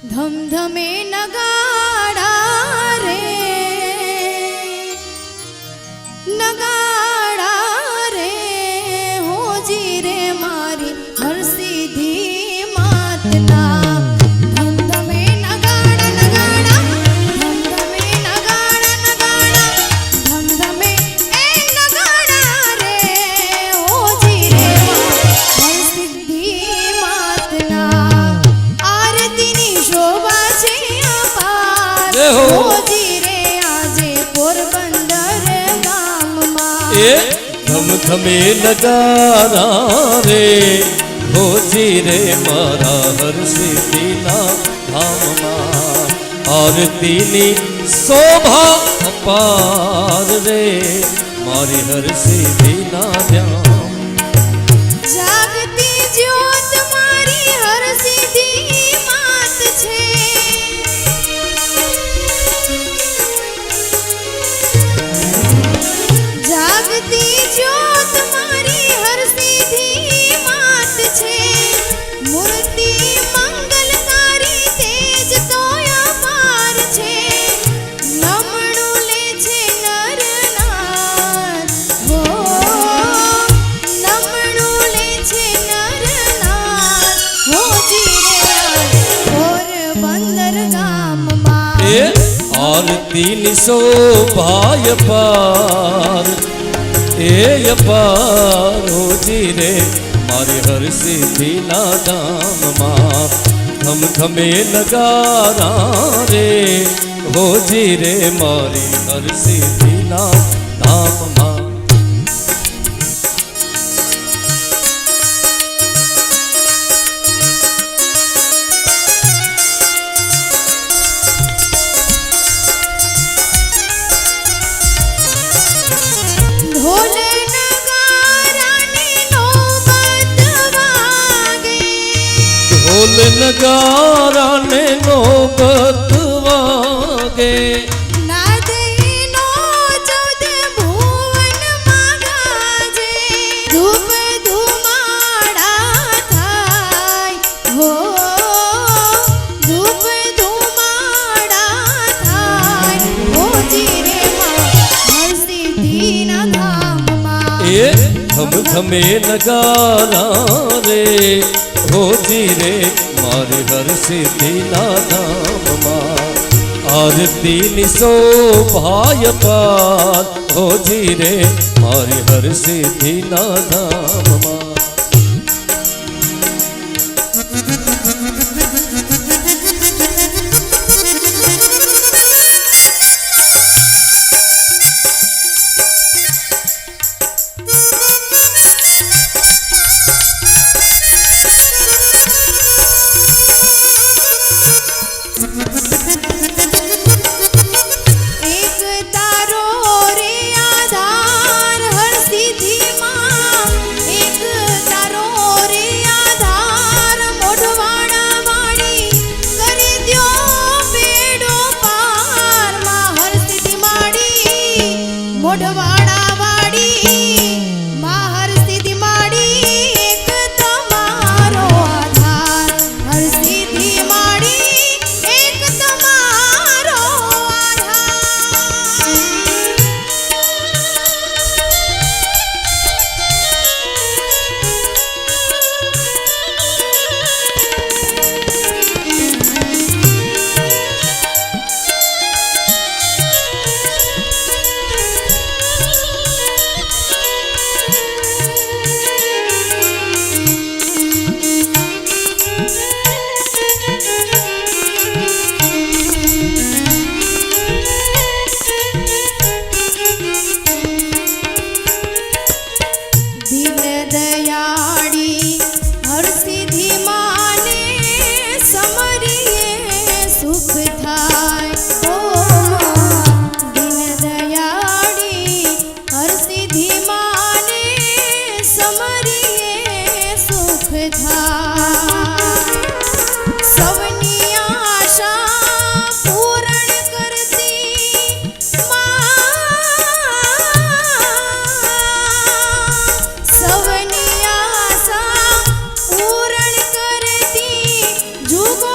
ધમધમે નગાડા રે નગાડા રે હોજી રે મારી હરસિદ્ધિ માતના ધમધમે નગાડા નગાડા ધમધમે નગાડા નગાડા ધમધમે એ નગાડા રે હોજી રે હરસિદ્ધિ માતના આરતીની શોભા છે અપાર હોજી રે આજે પોરબંદર ગામમાં એ ધમધમે નગારા રે હોજી રે મારા હરસિદ્ધિના ધામમાં આરતીની શોભા અપાર રે મારી હરસિદ્ધિના ધ્યાન જાગતી જ્યોત મારી હરસિદ્ધિ માત છે જાગતી જ્યોત મારી હરસિદ્ધિ માત છે મૂર્તિ મંગલકારી તેજ તો અપાર છે નમણું લે છે નર નાર હો નમણું લે છે નર નાર હોજી રે પોરબંદર ગામમાં એ આરતીની શોભા અપાર એ અપાર હોજી રે મારી હરસિદ્ધિના ધામમાં ધમધમે નગારા રે હોજી રે મારી હરસિદ્ધિના ધામમાં ઢોલ નગારાની નોબત વાગે ઢોલ નગારાને નોબત વાગે નાદઈનો ચૌદ ભુવનમાં ગાજે ધૂપ ધુમાડા થાય હો ધૂપ ધુમાડા થાય હોજી રે હરસિદ્ધિના ધામમાં એ ધમધમે નગારા રે હોજી રે મારી હરસિદ્ધિના ધામમાં આરતીની શોભા અપાર હોજી રે મારી હરસિદ્ધિના ધામમાં એક તારો રે આધાર હરસિદ્ધિમાં એક તારો રે આધાર મોઢવાડા વાળી કરી દ્યો બેડો પાર માં હરસિદ્ધિ માડી મોઢવાડા વાળી માં હરસિદ્ધિ માડી એક તમારો આધાર હરસિદ્ધિ માડી એક તમારો દીન દયાળી હરસિદ્ધિ માને સમરીએ સુખ થાય ઓ દીન દયાળી હરસિદ્ધિ માને સમરીએ સુખ થાય સૌની આશા પૂરણ કરતી સૌની આશા પૂરણ કરતી જુગો